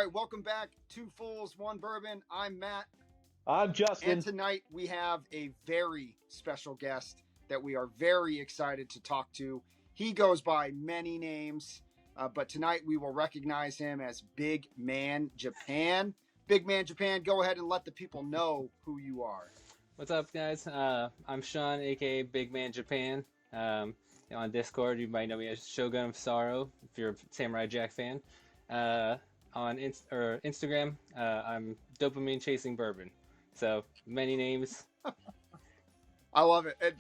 right, welcome back. Two Fools, One Bourbon. I'm Matt. I'm Justin. And tonight we have a very special guest that we are very excited to talk to. He goes by many names, but tonight we will recognize him as Big Man Japan. Big Man Japan, go ahead and let the people know who you are. What's up, guys? I'm Sean, aka Big Man Japan. On Discord, you might know me as Shogun of Sorrow, if you're a Samurai Jack fan. On Instagram, I'm Dopamine Chasing Bourbon. So, many names. I love it.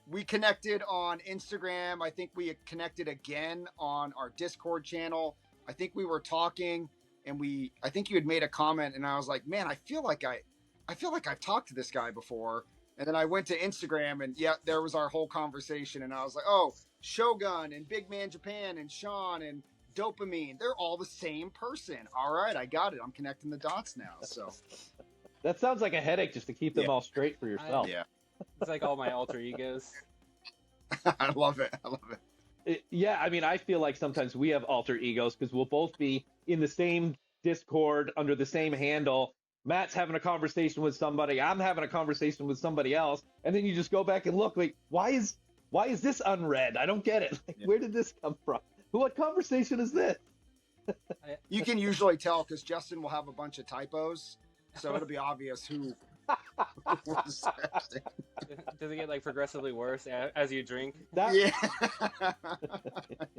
We connected on Instagram. I think we connected again on our Discord channel. I think we were talking, and I think you had made a comment, and I was like, man, I feel like I've talked to this guy before. And then I went to Instagram, and yeah, there was our whole conversation. And I was like, oh, Shogun and Big Man Japan and Sean and Dopamine, they're all the same person. All right, I got it. I'm connecting the dots now. So that sounds like a headache just to keep them all straight for yourself. Yeah. It's like all my alter egos. I love it. Yeah, I mean, I feel like sometimes we have alter egos because we'll both be in the same Discord under the same handle. Matt's having a conversation with somebody, I'm having a conversation with somebody else, and then you just go back and look, like, why is this unread? I don't get it. Like, where did this come from? What conversation is this? You can usually tell because Justin will have a bunch of typos, so it'll be obvious who was texting. Does it get like progressively worse as you drink? Yeah.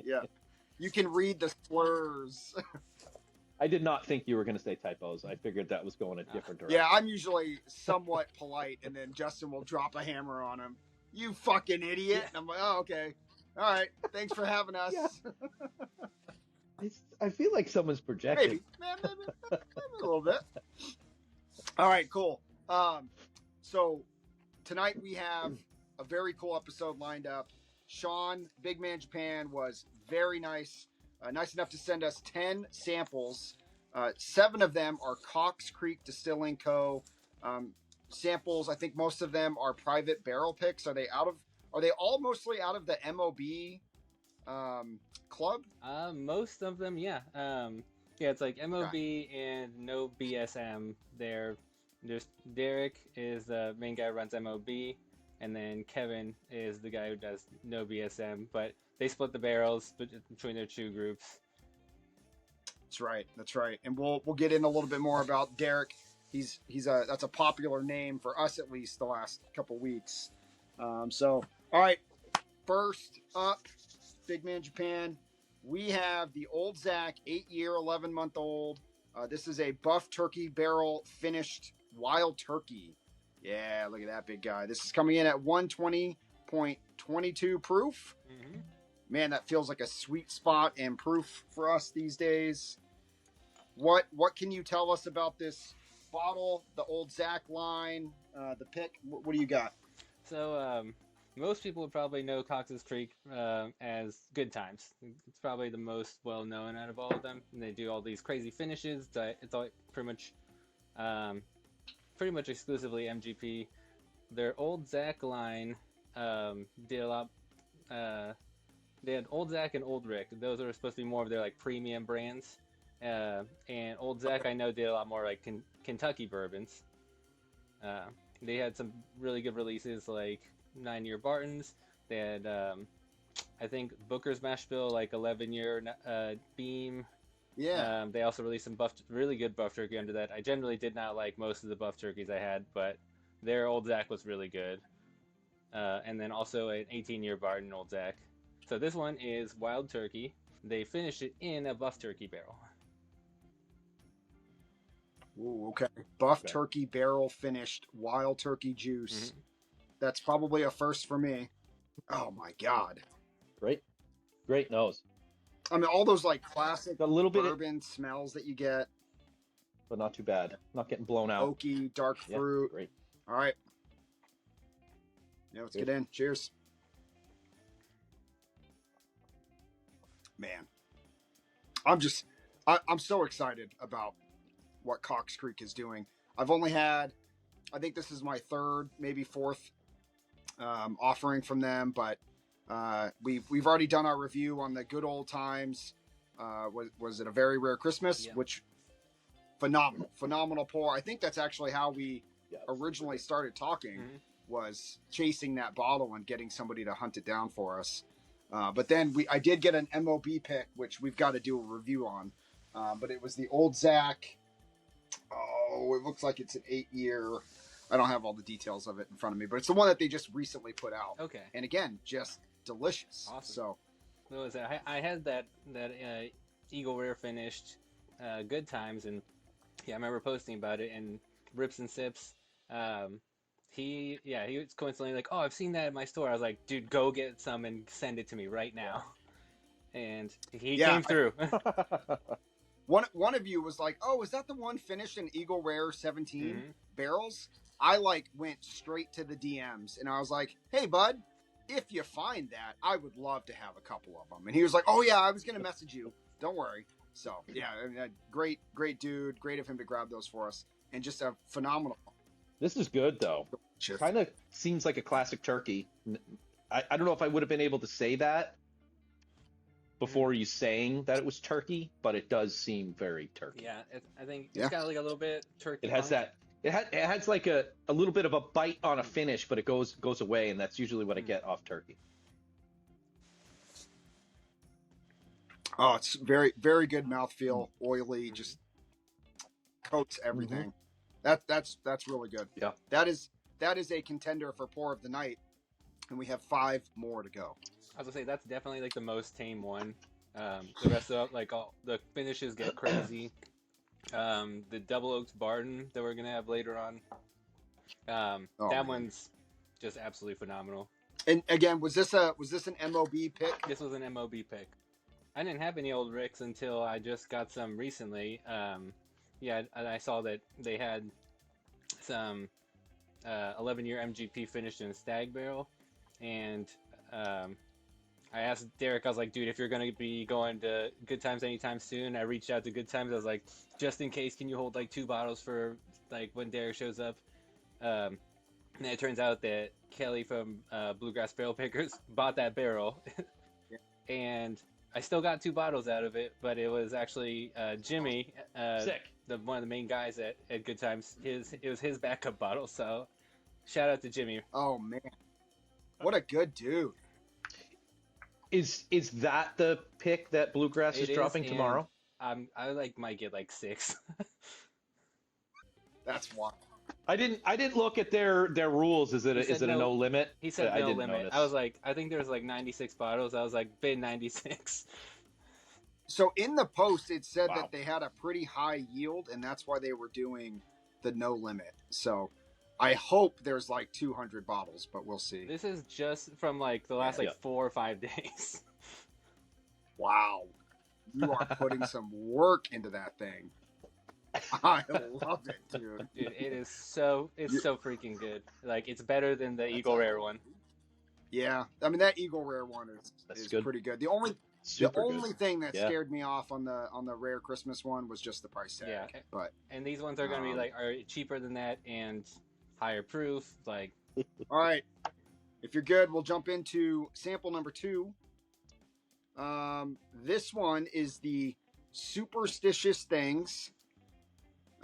Yeah. You can read the slurs. I did not think you were going to say typos. I figured that was going a different direction. Yeah, I'm usually somewhat polite, and then Justin will drop a hammer on him. You fucking idiot. And I'm like, oh, okay. All right. Thanks for having us. Yeah. I feel like someone's projecting. Maybe a little bit. All right, cool. So tonight we have a very cool episode lined up. Sean, Big Man Japan, was very nice. Nice enough to send us 10 samples. 7 of them are Coxs Creek Distilling Co. Samples. I think most of them are private barrel picks. Are they all mostly out of the MOB club? Most of them, yeah. Yeah, it's like MOB and NoBSemm. There's Derik is the main guy who runs MOB, and then Kelvin is the guy who does NoBSemm. But they split the barrels between their two groups. That's right. And we'll get in a little bit more about Derik. That's a popular name for us, at least the last couple weeks. So all right, first up, Big Man Japan, we have the Old Zack 8-year 11-month-old. This is a buff turkey barrel finished wild turkey. Yeah, look at that big guy. This is coming in at 120.22 proof. Mm-hmm. Man, that feels like a sweet spot and proof for us these days. What can you tell us about this bottle, the Old Zack line, the pick? What do you got? So, most people would probably know Coxs Creek as Good Times. It's probably the most well-known out of all of them. And they do all these crazy finishes. It's all pretty much exclusively MGP. Their Old Zack line did a lot. They had Old Zack and Old Rick. Those are supposed to be more of their like premium brands. And Old Zack, I know, did a lot more like Kentucky bourbons. They had some really good releases like 9-year Bartons. They had, I think, Booker's Mash Bill, like 11-year Beam. Yeah. They also released some really good buff turkey under that. I generally did not like most of the buff turkeys I had, but their Old Zack was really good. And then also an 18-year Barton Old Zack. So this one is wild turkey. They finished it in a buff turkey barrel. Ooh, okay. Buff turkey barrel finished wild turkey juice. Mm-hmm. That's probably a first for me. Oh my God. Great nose. I mean, all those like classic A little bit bourbon smells that you get. but not too bad. Not getting blown out. Oaky, dark fruit. Great. All right. Yeah, let's get in. Cheers. Man. I'm so excited about what Coxs Creek is doing. I've only had, I think this is my third, maybe fourth offering from them, but we've already done our review on the Good Old Times. Was it A Very Rare Christmas, Yeah. which phenomenal pour. I think that's actually how we originally started talking, was chasing that bottle and getting somebody to hunt it down for us. But then I did get an MOB pick, which we've got to do a review on. But it was the old Zack. Oh, it looks like it's an 8-year. I don't have all the details of it in front of me, but it's the one that they just recently put out. Okay. And again, just delicious. Awesome. So, what was that? I had that Eagle Rare finished, Good Times, and I remember posting about it. And Rips and Sips, he was coincidentally like, "Oh, I've seen that at my store." I was like, "Dude, go get some and send it to me right now." And he came through. One of you was like, "Oh, is that the one finished in Eagle Rare 17 barrels?" I went straight to the DMs and I was like, "Hey, bud, if you find that, I would love to have a couple of them." And he was like, "Oh yeah, I was gonna message you. Don't worry." So yeah, I mean, great dude. Great of him to grab those for us, and just a phenomenal. This is good though. Kind of seems like a classic turkey. I don't know if I would have been able to say that before you saying that it was turkey, but it does seem very turkey. Yeah, I think it's got like a little bit turkey. It has that. It has like a little bit of a bite on a finish, but it goes away, and that's usually what I get off turkey. Oh, it's very, very good mouthfeel, oily, just coats everything. That's really good. Yeah. That is a contender for pour of the night, and we have 5 more to go. I was gonna say that's definitely like the most tame one. The rest of all the finishes get crazy. The double oaks Barton that we're gonna have later on. That one's just absolutely phenomenal. And again, was this an MOB pick? This was an MOB pick. I didn't have any old Ricks until I just got some recently. I saw that they had some 11-year MGP finished in a stag barrel, and I asked Derik, I was like, "Dude, if you're going to be going to Good Times anytime soon," I reached out to Good Times. I was like, "Just in case, can you hold like 2 bottles for like when Derik shows up?" And it turns out that Kelly from Bluegrass Barrel Pickers bought that barrel, and I still got 2 bottles out of it, but it was actually Jimmy, one of the main guys at Good Times. It was his backup bottle, so shout out to Jimmy. Oh man, what a good dude. Is that the pick that Bluegrass is dropping tomorrow? I might get like 6. That's wild. I didn't look at their rules. Is it a no limit? He said no limit. Notice. I was like, I think there's like 96 bottles. I was like, bin 96. So in the post, it said that they had a pretty high yield, and that's why they were doing the no limit. So I hope there's like 200 bottles, but we'll see. This is just from like the last 4 or 5 days. Wow. You are putting some work into that thing. I love it, dude. Dude, it's so freaking good. Like, it's better than the Eagle Rare one. Yeah, I mean that Eagle Rare one is good. Pretty good. The only thing that scared me off on the Rare Christmas one was just the price tag. Yeah, and these ones are going to be are cheaper than that and higher proof. Like, all right, if you're good, we'll jump into sample number 2. This one is the Superstitious Things.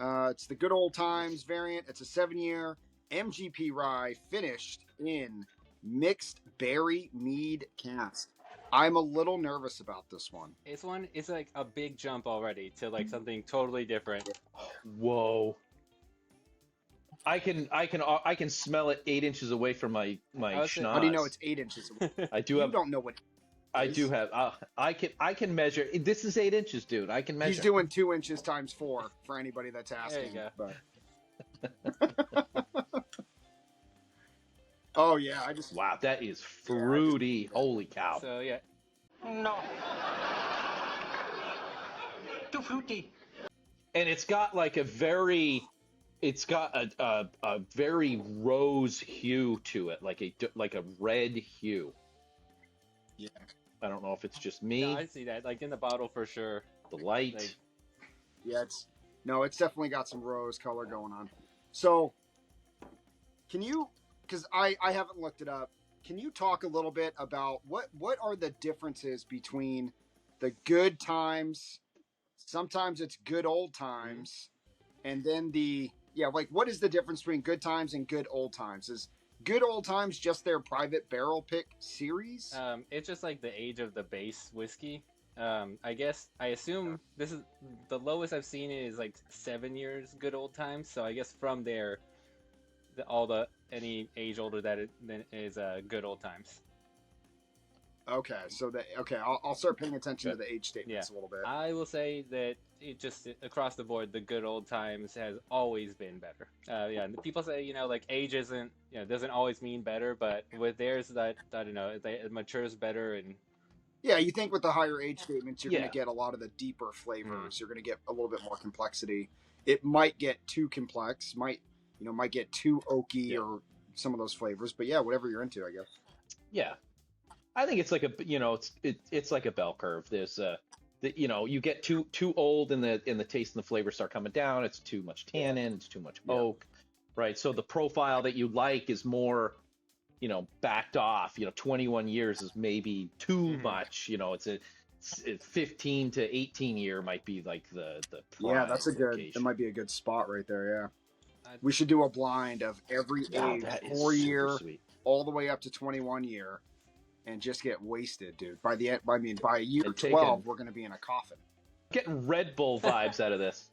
It's the Good Old Times variant. It's a 7-year MGP rye finished in mixed berry mead cask. I'm a little nervous about this one. It's like a big jump already to like something totally different. Whoa. I can smell it 8 inches away from my schnoz. How do you know it's 8 inches away? I do have. You don't know what. I do have. I can measure. This is 8 inches, dude. I can measure. He's doing 2 inches times 4 for anybody that's asking. There you go. Oh yeah, wow, that is fruity. Holy cow. So yeah. No. Too fruity. And it's got like a very rose hue to it, like a red hue. Yeah. I don't know if it's just me. No, I see that, like in the bottle for sure. The light. Yeah, it's definitely got some rose color going on. So, can you? Because I haven't looked it up. Can you talk a little bit about what are the differences between the Good Times? Sometimes it's Good Old Times, And then like what is the difference between Good Times and Good Old Times? Is Good Old Times just their private barrel pick series? It's just like the age of the base whiskey. I assume this is the lowest I've seen is like 7 years Good Old Times. So I guess from there, any age older than is Good Old Times. Okay, so I'll start paying attention to the age statements a little bit. I will say that it just across the board, the Good Old Times has always been better. People say like age doesn't always mean better, but with theirs that I don't know, it matures better and. Yeah, you think with the higher age statements, you're going to get a lot of the deeper flavors. You're going to get a little bit more complexity. It might get too complex, might get too oaky or some of those flavors. But yeah, whatever you're into, I guess. Yeah, I think it's like it's like a bell curve. There's you get too old and the taste and the flavor start coming down. It's too much tannin, it's too much oak, right? So the profile that you like is more. Backed off, 21 years is maybe too much, it's a 15 to 18 year might be like the prime that might be a good spot right there. Yeah. We should do a blind of every age, 4 year, all the way up to 21 year and just get wasted, dude. By year 12, we're going to be in a coffin. Getting Red Bull vibes out of this.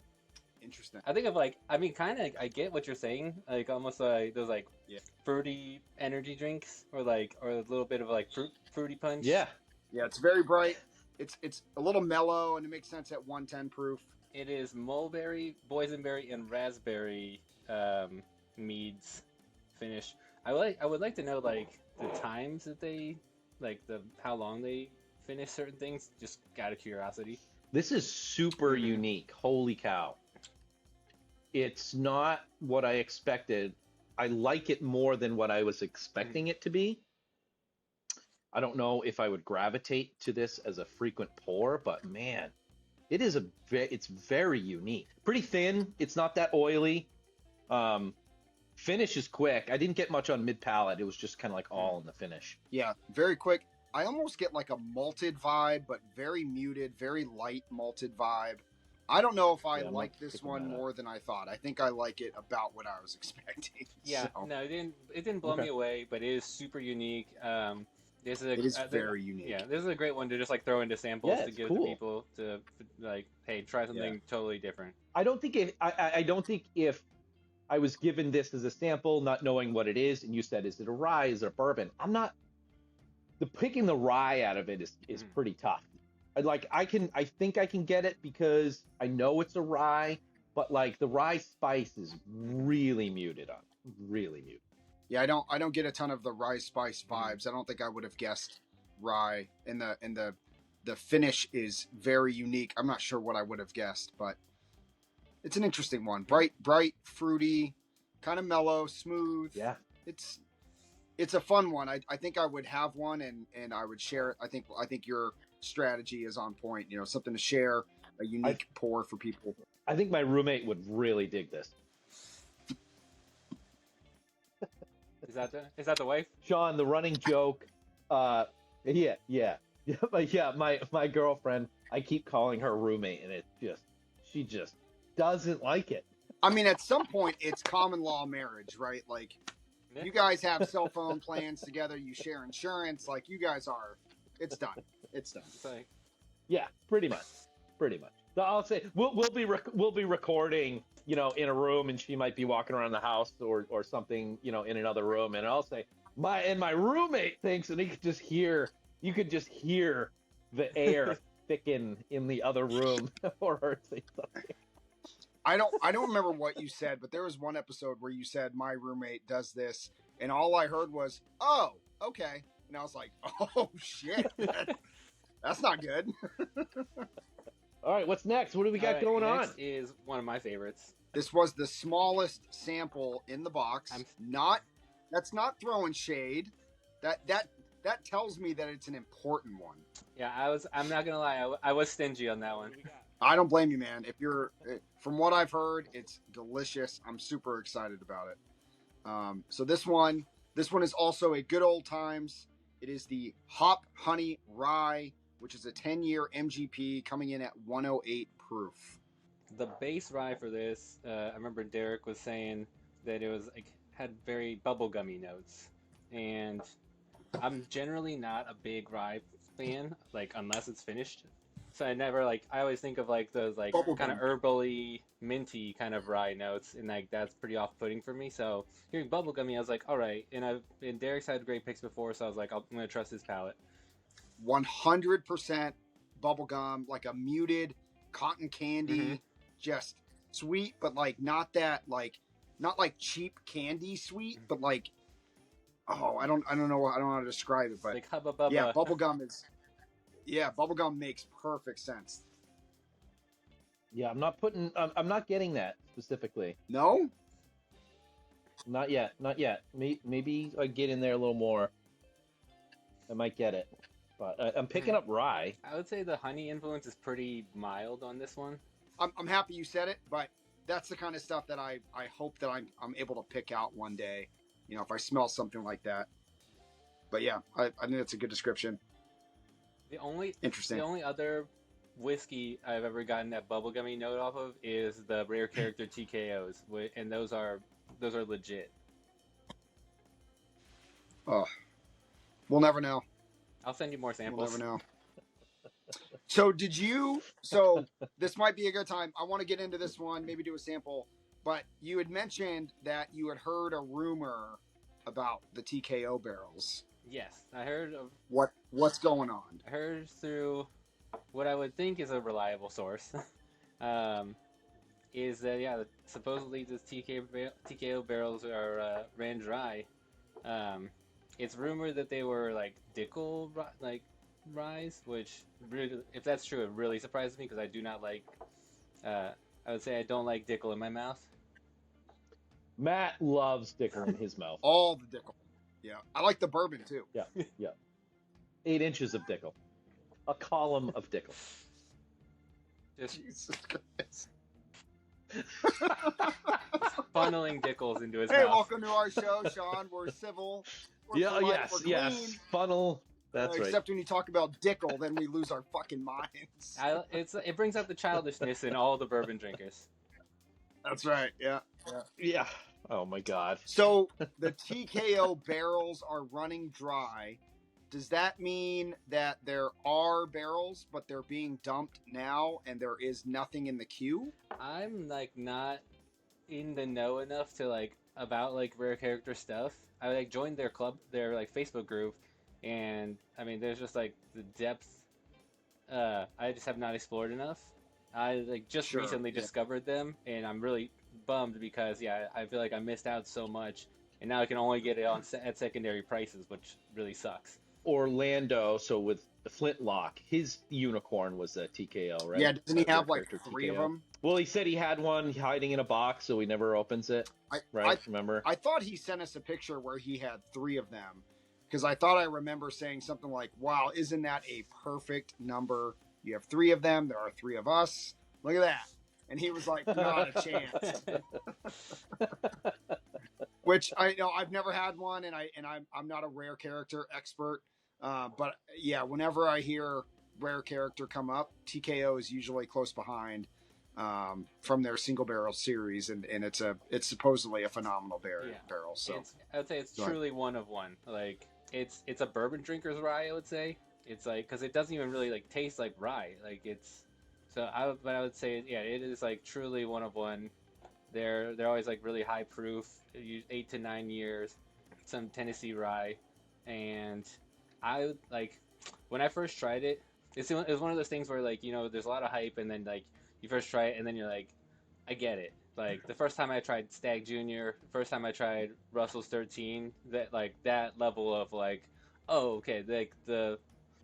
Interesting. I think of I get what you're saying, like almost like those fruity energy drinks or a little bit of fruity punch. Yeah, it's very bright. It's a little mellow and it makes sense at 110 proof. It is mulberry, boysenberry, and raspberry meads finish. I would like to know the times that they how long they finish certain things. Just out of curiosity. This is super unique. Holy cow. It's not what I expected. I like it more than what I was expecting it to be. I don't know if I would gravitate to this as a frequent pour, but man, it's very unique. Pretty thin. It's not that oily. Finish is quick. I didn't get much on mid palate. It was just kind of like all in the finish. Yeah, very quick. I almost get like a malted vibe, but very muted, very light malted vibe. I don't know if I like this one more than I thought. I think I like it about what I was expecting. Yeah, so. No, it didn't blow me away, but it is super unique. It is very unique. Yeah, this is a great one to just throw into samples to give to people to hey, try something totally different. I don't think if I was given this as a sample, not knowing what it is, and you said, is it a rye, is it a bourbon? Picking the rye out of it is pretty tough. I think I can get it because I know it's a rye, but the rye spice is really muted on, really muted. Yeah, I don't get a ton of the rye spice vibes. I don't think I would have guessed rye, and the finish is very unique. I'm not sure what I would have guessed, but it's an interesting one. Bright, fruity, kind of mellow, smooth. Yeah, it's a fun one. I think I would have one and I would share it. I think your strategy is on point. Something to share, a unique pour for people. I think my roommate would really dig this. Is that the wife? Sean, the running joke. Yeah. My girlfriend. I keep calling her roommate, and she just doesn't like it. I mean, at some point, it's common law marriage, right? You guys have cell phone plans together. You share insurance. You guys are. It's done. Yeah, pretty much. So I'll say we'll be recording, in a room, and she might be walking around the house or something, in another room, and I'll say my roommate thinks, and you could just hear the air thicken in the other room or her say something. I don't remember what you said, but there was one episode where you said my roommate does this, and all I heard was, "Oh, okay," and I was like, "Oh shit." That's not good. All right, what's next? What do we got going on? Next is one of my favorites. This was the smallest sample in the box. That's not throwing shade. That tells me that it's an important one. Yeah, I'm not gonna lie. I was stingy on that one. I don't blame you, man. From what I've heard, it's delicious. I'm super excited about it. So this one is also a Good Old Times. It is the Hop Honey Rye, which is a 10-year MGP coming in at 108 proof. the base rye for this, I remember Derik was saying that it was like had very bubblegummy notes, and I'm generally not a big rye fan, like unless it's finished. So I never like I always think of like those like kind of Bubblegum. herbally, minty kind of rye notes, and like that's pretty off-putting for me. So hearing bubblegummy, I was like, all right. And Derek's had great picks before, so I was like, I'm gonna trust his palate. 100% bubblegum, like a muted cotton candy, Mm-hmm. just sweet, but like not that like not like cheap candy sweet, but like I don't know how to describe it, but Like Hubba Bubba. yeah, bubblegum makes perfect sense. Yeah, I'm not getting that specifically. No? Not yet. Maybe I get in there a little more. I might get it. But I'm picking up rye. I would say the honey influence is pretty mild on this one. I'm happy you said it, but that's the kind of stuff that I hope that I'm able to pick out one day, you know, if I smell something like that. But yeah, I think that's a good description. The only other whiskey I've ever gotten that bubblegummy note off of is the rare character TKOs, and those are legit. Oh, we'll never know. I'll send you more samples. We'll never know. So this might be a good time. I want to get into this one, maybe do a sample, but you had mentioned that you had heard a rumor about the TKO barrels. Yes, I heard of. What's going on? I heard through what I would think is a reliable source. Is that yeah? Supposedly this TKO barrels are ran dry. It's rumored that they were like Dickel like ryes, which really, if that's true, it really surprises me because I do not like. I would say I don't like Dickel in my mouth. Matt loves Dickel in his mouth. All the Dickel. Yeah, I like the bourbon too. Yeah. 8 inches of Dickel. A column of Dickel. Just Jesus Christ. funneling Dickels into his Hey, mouth. welcome to our show, Sean. We're civil. We're polite, we're yes. clean. Funnel. That's right. Except when you talk about Dickel, then we lose our fucking minds. It brings out the childishness in all the bourbon drinkers. That's right. Yeah. Yeah. Oh my God. So the TKO barrels are running dry. Does that mean that there are barrels, but they're being dumped now, and there is nothing in the queue? I'm like not in the know enough to like about like rare character stuff. I like joined their club, their like Facebook group, and I mean there's just like the depth. I just have not explored enough. I like just recently discovered them, and I'm really bummed because I feel like I missed out so much, and now I can only get it at secondary prices, which really sucks. Orlando, so with the Flintlock, his unicorn was a TKO, right? Yeah, doesn't he have like Character 3 of TKO. them? Well, he said he had one hiding in a box, so he never opens it. Remember? I thought he sent us a picture where he had 3 of them, because I thought I remember saying something like, "Wow, isn't that a perfect number? You have 3 of them. There are 3 of us. Look at that." And he was like, "Not a chance." Which I know I've never had one, and I'm not a rare character expert. But yeah, whenever I hear rare character come up, TKO is usually close behind from their single barrel series, and it's supposedly a phenomenal barrel. So I would say it's truly one of one. Like it's a bourbon drinker's rye. I would say it's like because it doesn't even really like taste like rye. Like it's I would say it is like truly one of one. They're always like really high proof, 8 to 9 years, some Tennessee rye, and I like when I first tried it. It was one of those things where like there's a lot of hype, and then like you first try it, and then you're like, I get it. Like the first time I tried Stag Junior, first time I tried Russell's 13, that level of like, oh okay, like the.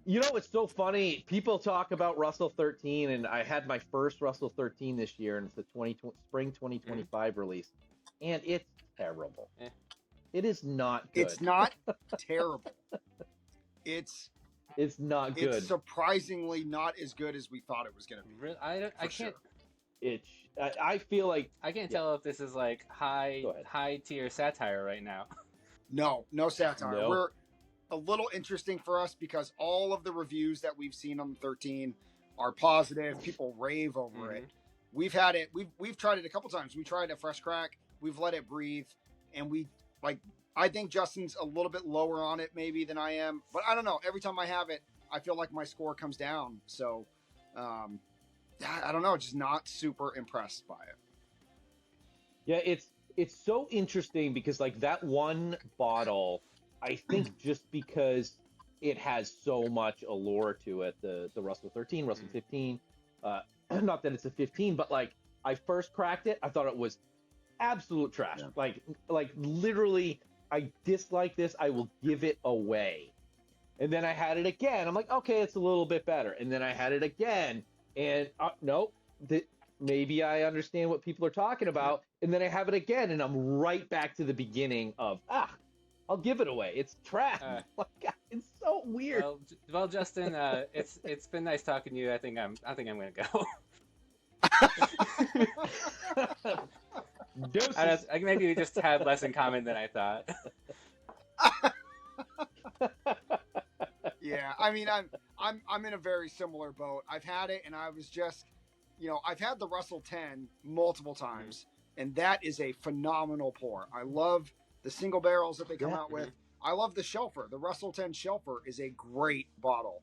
It's so funny. People talk about Russell 13, and I had my first Russell 13 this year, and it's the spring 2025 release, and it's terrible. It is not good. It's not terrible. It's not good. It's surprisingly not as good as we thought it was going to be. Really, I can't. I feel like I can't tell if this is like high tier satire right now. No satire. No. We're a little interesting for us because all of the reviews that we've seen on the 13 are positive. People rave over it. we've had it. We've tried it a couple times. We tried a fresh crack. We've let it breathe, and we like. I think Justin's a little bit lower on it maybe than I am, but I don't know. Every time I have it, I feel like my score comes down. So, I don't know. Just not super impressed by it. Yeah, it's so interesting because like that one bottle, I think just because it has so much allure to it, the Russell 13, Russell 15, not that it's a 15, but like I first cracked it, I thought it was absolute trash. Yeah. Like literally, I dislike this. I will give it away. And then I had it again. I'm like, okay, it's a little bit better. And then I had it again, and nope, maybe I understand what people are talking about. And then I have it again, and I'm right back to the beginning of I'll give it away. It's trash. It's so weird. Well, Justin, it's been nice talking to you. I think I'm gonna go. Maybe we just have less in common than I thought. Yeah, I mean, I'm in a very similar boat. I've had it, and I was just, I've had the Russell 10 multiple times, and that is a phenomenal pour. I love the single barrels that they come out with. I love the Shelfer. The Russell 10 Shelfer is a great bottle.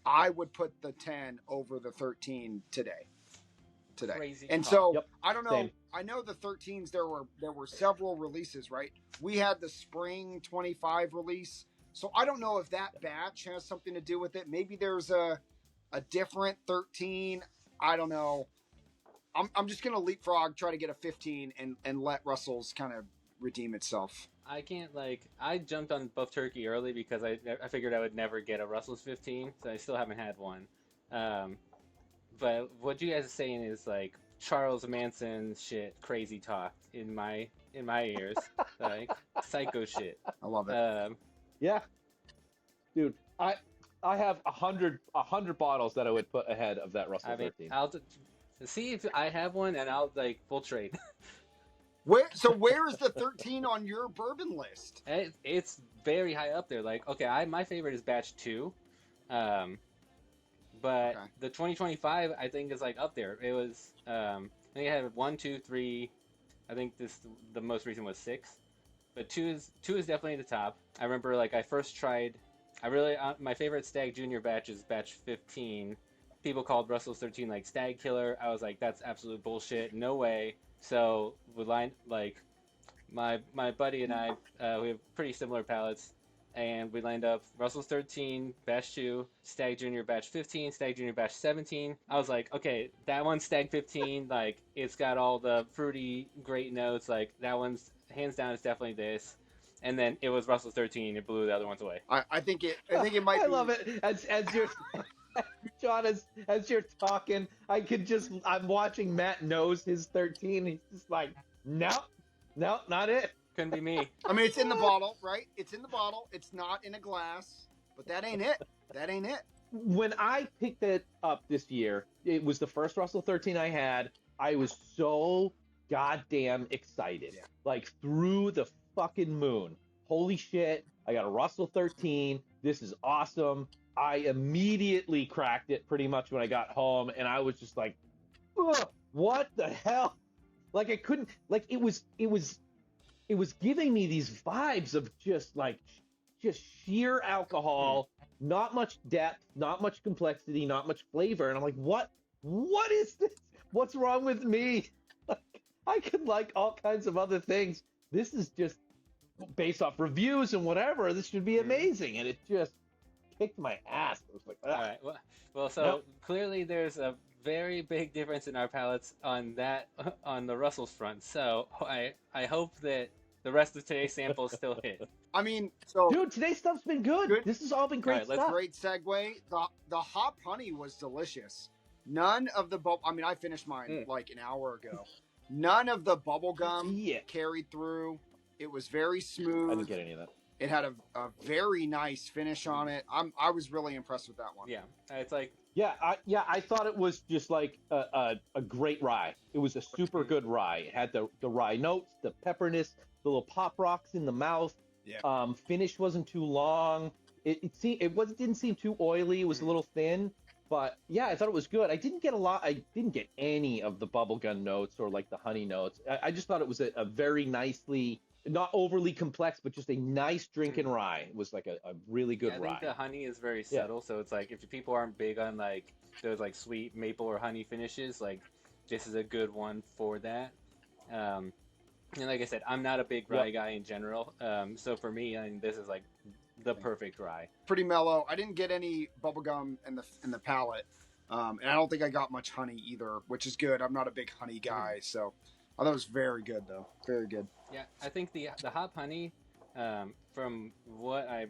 I would put the 10 over the 13 today. Crazy and talk. So I don't know. Same. I know the 13s. There were several releases, right? We had the spring 25 release, so I don't know if that batch has something to do with it. Maybe there's a different 13. I don't know. I'm just gonna leapfrog, try to get a 15, and let Russell's kind of redeem itself. I can't I jumped on Buff Turkey early because I figured I would never get a Russell's 15, so I still haven't had one. But what you guys are saying is like Charles Manson shit, crazy talk in my ears, like psycho shit. I love it. Yeah, dude, I have 100 bottles that I would put ahead of that Russell 13. I'll see if I have one, and I'll we'll trade. Where is the 13 on your bourbon list? It's very high up there. Like, okay, my favorite is batch 2. But the 2025 I think is like up there. It was I think I had 1, 2, 3. I think the most recent was 6. But 2 is definitely the top. I remember I first tried. I really my favorite Stag Junior batch is batch 15. People called Russell's 13 like Stag Killer. I was like, that's absolute bullshit. No way. So we my buddy and I we have pretty similar palates. And we lined up Russell's 13, batch 2, Stag Junior batch 15, Stag Junior batch 17. I was like, okay, that one's Stag 15, it's got all the fruity, great notes, that one's, hands down, it's definitely this. And then it was Russell's 13, it blew the other ones away. I think it might be. I love it. As you're, John, as you're talking, I'm watching Matt knows his 13, he's just like, no, not it. Couldn't be me. I mean, it's in the bottle, right? It's in the bottle. It's not in a glass, but that ain't it. When I picked it up this year, it was the first Russell 13 I had. I was so goddamn excited. Yeah. Through the fucking moon. Holy shit, I got a Russell 13. This is awesome. I immediately cracked it pretty much when I got home, and I was just like, ugh, what the hell? I couldn't, it was giving me these vibes of just sheer alcohol, not much depth, not much complexity, not much flavor. And I'm like, what is this? What's wrong with me? I could like all kinds of other things. This is just based off reviews and whatever. This should be amazing. And it just kicked my ass. I was like, all right. Well, so clearly there's a very big difference in our palates on the Russell's front. So I hope that the rest of today's samples still hit. I mean, so dude, today's stuff's been good. This has all been great stuff. Great segue. The hop honey was delicious. None of the I mean, I finished mine like an hour ago. None of the bubble gum carried through. It was very smooth. I didn't get any of that. It had a very nice finish on it. I was really impressed with that one. Yeah, it's like I thought it was just like a great rye. It was a super good rye. It had the rye notes, the pepperness, the little pop rocks in the mouth. Yeah. Finish wasn't too long. It didn't seem too oily. It was a little thin. But yeah, I thought it was good. I didn't get any of the bubblegum notes or like the honey notes. I just thought it was a very nicely, not overly complex, but just a nice drinking rye. It was like a really good I rye. think the honey is very Yeah. subtle, so it's like if people aren't big on like those like sweet maple or honey finishes, like this is a good one for that. And like I said, I'm not a big rye guy in general, so for me, I mean, this is like the perfect rye. Pretty mellow. I didn't get any bubblegum in the palate, and I don't think I got much honey either, which is good. I'm not a big honey guy, so I thought it was very good though. Very good. Yeah, I think the hop honey, from what I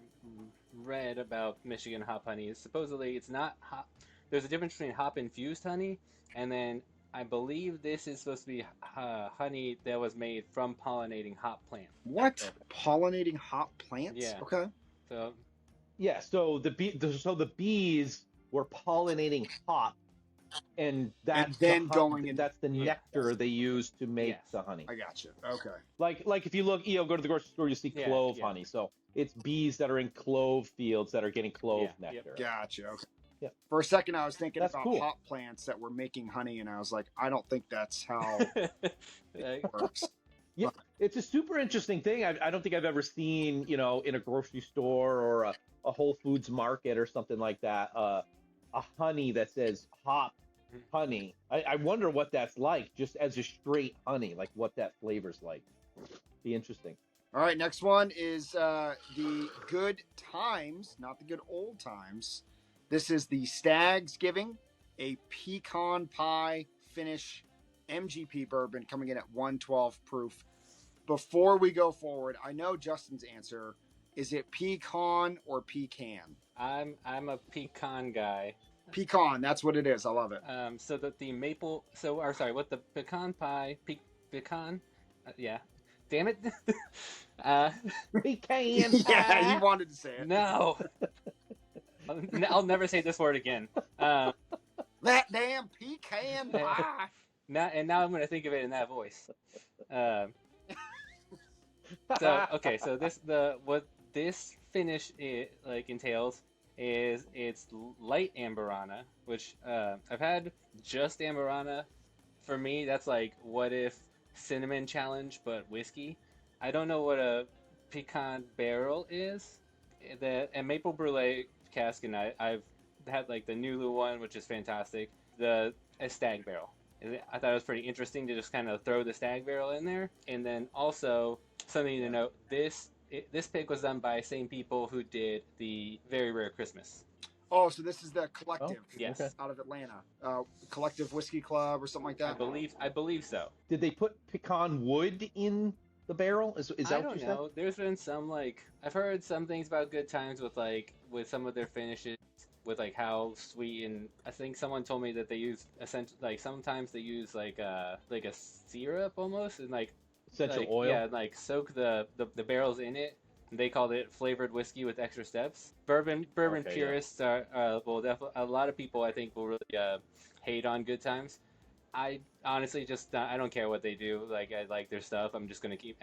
read about Michigan hop honey, is supposedly it's not hop. There's a difference between hop infused honey, and then I believe this is supposed to be honey that was made from pollinating hop plants. What? Pollinating hop plants? Yeah. Okay. So Yeah, so the bees were pollinating hop, and that's that's the nectar they use to make the honey. I gotcha. Okay. Like if you look, go to the grocery store, you see clove honey. So it's bees that are in clove fields that are getting clove nectar. Gotcha. Okay. Yeah. For a second, I was thinking That's about cool. hop plants that were making honey, and I was like, I don't think that's how it works. Yeah, it's a super interesting thing. I don't think I've ever seen, in a grocery store or a Whole Foods market or something like that, a honey that says hop honey. I wonder what that's like, just as a straight honey, like what that flavor's like. Be interesting. All right, next one is the Good Times, not the Good Old Times. This is the Staggsgiving, a pecan pie finish MGP bourbon coming in at 112 proof. Before we go forward, I know Justin's answer. Is it pecan or pecan? I'm a pecan guy. Pecan, that's what it is. I love it. So that the maple, what the pecan pie, pecan, yeah. Damn it. Pecan pie. Yeah, you wanted to say it. No. I'll never say this word again. That damn pecan pie. Now I'm going to think of it in that voice. So what this finish entails is it's light amberana, which I've had just amberana. For me, that's like what if cinnamon challenge but whiskey. I don't know what a pecan barrel is. And maple brulee cask, and I've had like the Nulu one, which is fantastic. A stag barrel. I thought it was pretty interesting to just kind of throw the stag barrel in there. And then also something to note: this pick was done by same people who did the Very Rare Christmas. Oh, so this is the Collective, yes, out of Atlanta, Collective Whiskey Club or something like that. I believe so. Did they put pecan wood in the barrel? Is that I what don't you know. There's been some I've heard some things about Good Times with some of their finishes, with how sweet, and I think someone told me that they use sometimes they use like a syrup almost, and essential oil. Yeah, soak the barrels in it. They called it flavored whiskey with extra steps. Bourbon purists are definitely, a lot of people I think will really hate on Good Times. I honestly just I don't care what they do. I like their stuff. I'm gonna keep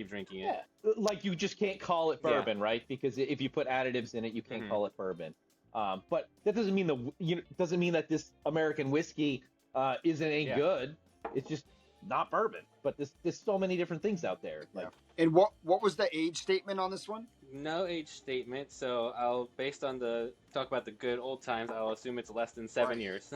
drinking it. Yeah, you just can't call it bourbon, right? Because if you put additives in it, you can't call it bourbon. But that doesn't mean that this American whiskey isn't any good. It's just not bourbon. But there's so many different things out there. And what was the age statement on this one? No age statement. So based on talk about the good old times, I'll assume it's less than 7 years.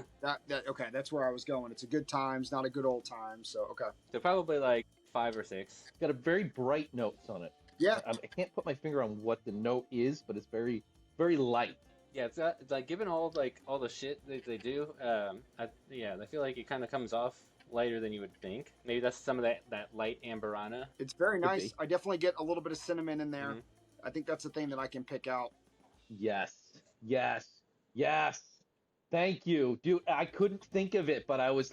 Okay, that's where I was going. It's a good times, not a good old time. So okay. So probably 5 or 6. It's got a very bright notes on it. Yeah. I can't put my finger on what the note is, but it's very, very light. Yeah, it's given all the shit that they do. I feel like it kind of comes off lighter than you would think. Maybe that's some of that light amberana. It's very nice. I definitely get a little bit of cinnamon in there. Mm-hmm. I think that's the thing that I can pick out. Yes. Thank you, dude. I couldn't think of it, but I was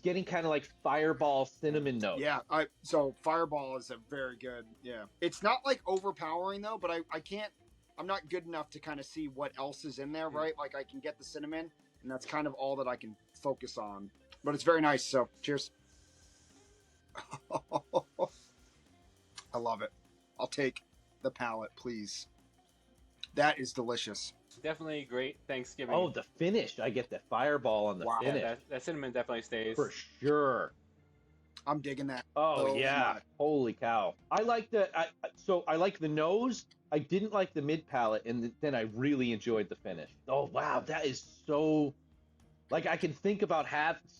getting kind of Fireball cinnamon notes. Yeah. So Fireball is a very good. Yeah. It's not overpowering though, but I can't. I'm not good enough to kind of see what else is in there, right? I can get the cinnamon, and that's kind of all that I can focus on. But it's very nice. So cheers. I love it. I'll take the palate, please. That is delicious. definitely great Thanksgiving. Oh, the finish! I get the fireball on the Wow. finish that cinnamon definitely stays. for sure. I'm digging that. Oh so yeah! much. Holy cow! I like I like the nose. I didn't like the mid palate, and then I really enjoyed the finish. Oh wow, that is so. Like I can think about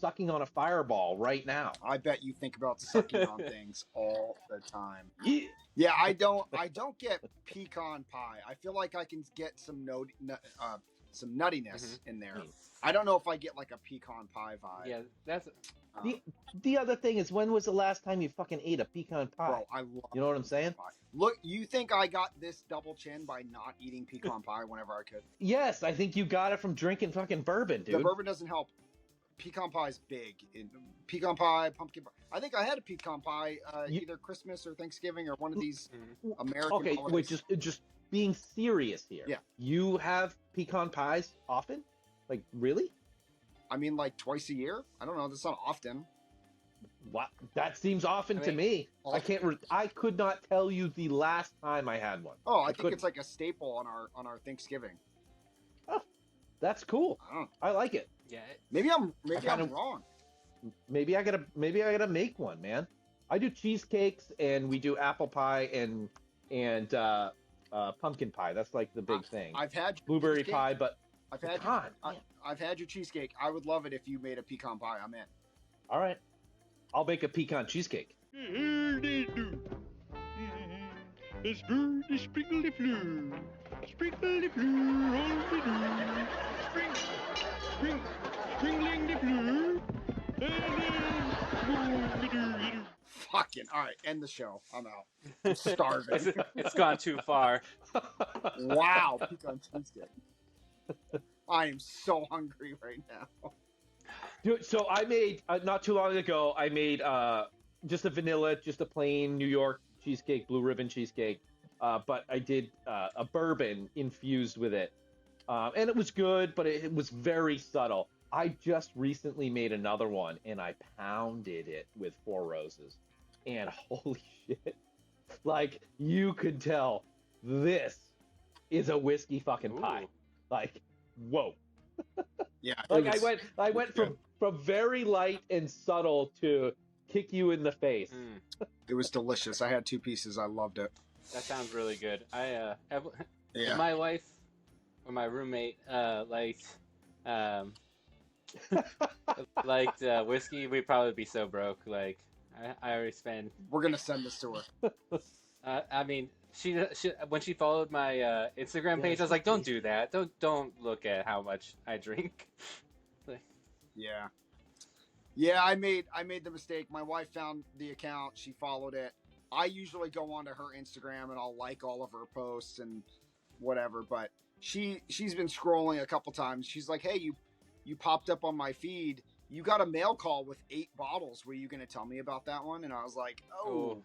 sucking on a fireball right now. I bet you think about sucking on things all the time. Yeah. Yeah, I don't get pecan pie. I feel like I can get some some nuttiness in there. I don't know if I get like a pecan pie vibe. Yeah, that's The other thing is, when was the last time you fucking ate a pecan pie? Bro, I love You know what I'm saying? pie. Look, you think I got this double chin by not eating pecan pie whenever I could? Yes, I think you got it from drinking fucking bourbon, dude. The bourbon doesn't help. Pecan pie is big. Pecan pie, pumpkin pie. I think I had a pecan pie either Christmas or Thanksgiving or one of these American Okay, holidays. wait, just being serious here. Yeah. You have pecan pies often? Like, really? I mean, like twice a year? I don't know. That's not often. What? That seems often to mean, me. I could not tell you the last time I had one. Oh, I think couldn't. it's like a staple on our Thanksgiving. Oh, that's cool. I don't know. I like it. yeah. Maybe I'm kinda- wrong. Maybe I gotta make one, man. I do cheesecakes and we do apple pie and pumpkin pie. That's like the big thing. I've had your Blueberry cheesecake. pie, but I've had pecan. I've had your cheesecake. I would love it if you made a pecan pie. I'm in. All right, I'll make a pecan cheesecake. It's good to sprinkle the flue. Sprinkle the flue on the dew. Sprinkling the flue. Fucking all right. End the show. I'm out. I'm starving. It's gone too far. Wow, pecan cheesecake. I am so hungry right now. Dude, so I made not too long ago. I made just a vanilla, just a plain New York cheesecake, blue ribbon cheesecake. But I did a bourbon infused with it, and it was good, but it was very subtle. I just recently made another one, and I pounded it with Four Roses, and holy shit! Like you could tell, this is a whiskey fucking pie. Ooh. Like, whoa. Yeah. Like I went from very light and subtle to kick you in the face. It was delicious. I had 2 pieces. I loved it. That sounds really good. Yeah. If my wife or my roommate liked whiskey, we'd probably be so broke. Like I already spend. We're gonna send this to her. I mean, she when she followed my Instagram page, I was like, don't do that. Don't look at how much I drink. Yeah. Yeah, I made the mistake. My wife found the account. She followed it. I usually go onto her Instagram and I'll like all of her posts and whatever. But she's been scrolling a couple times. She's like, "Hey, you popped up on my feed. You got a mail call with 8 bottles. Were you going to tell me about that one?" And I was like, "Oh,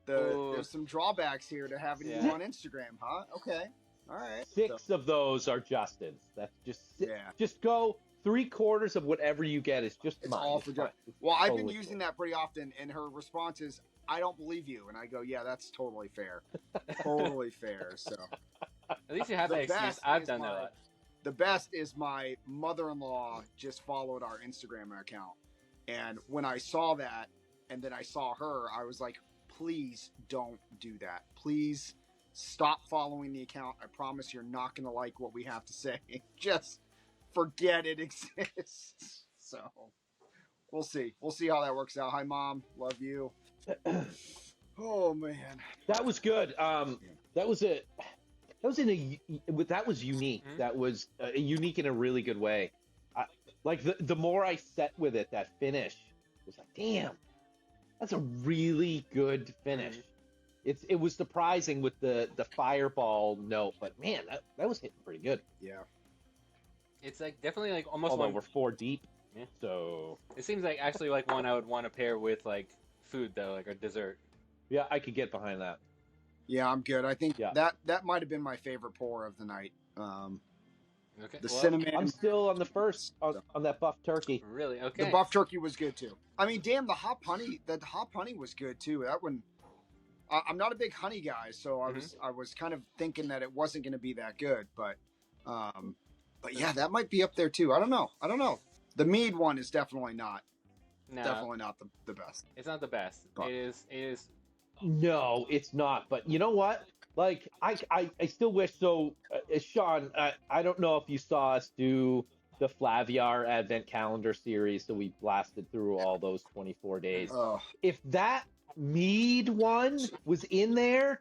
there's some drawbacks here to having you on Instagram, huh? Okay, all right." 6 of those are Justin's. That's Yeah. Just go 3/4 of whatever you get is just It's mine. all for It's fine. Justin. Well, I've been Totally using cool. that pretty often, and her response is, "I don't believe you." And I go, "Yeah, that's totally fair. Totally fair." So At least you have The that excuse. best I've is done my- that a lot. the best is my mother-in-law just followed our Instagram account. And when I saw that, and then I saw her, I was like, please don't do that. Please stop following the account. I promise you're not going to like what we have to say. Just forget it exists. So we'll see. We'll see how that works out. Hi, Mom. Love you. Oh, man. That was good. That was unique. Mhm. That was unique in a really good way. Like the more I set with it, that finish was like, damn, that's a really good finish. It was surprising with the fireball note, but man, that was hitting pretty good. Yeah. It's like definitely like almost Although one. we're 4 deep, Yeah. so It seems like actually like one I would want to pair with like food though, like a dessert. yeah, I could get behind that. Yeah, I'm good. I think Yeah. that might have been my favorite pour of the night. Okay. The well, cinnamon. I'm still on the first on that buff turkey. Really? Okay. The buff turkey was good too. I mean, damn, the hop honey was good too. That one, I'm not a big honey guy, so I was kind of thinking that it wasn't going to be that good, but But yeah, that might be up there too. I don't know. The Meade one is definitely not No, the best. it's not the best. But- It is. No, it's not. But you know what? Like, I still wish. So, Sean, I don't know if you saw us do the Flaviar Advent Calendar series. So we blasted through all those 24 days. Oh, If that Meade one was in there,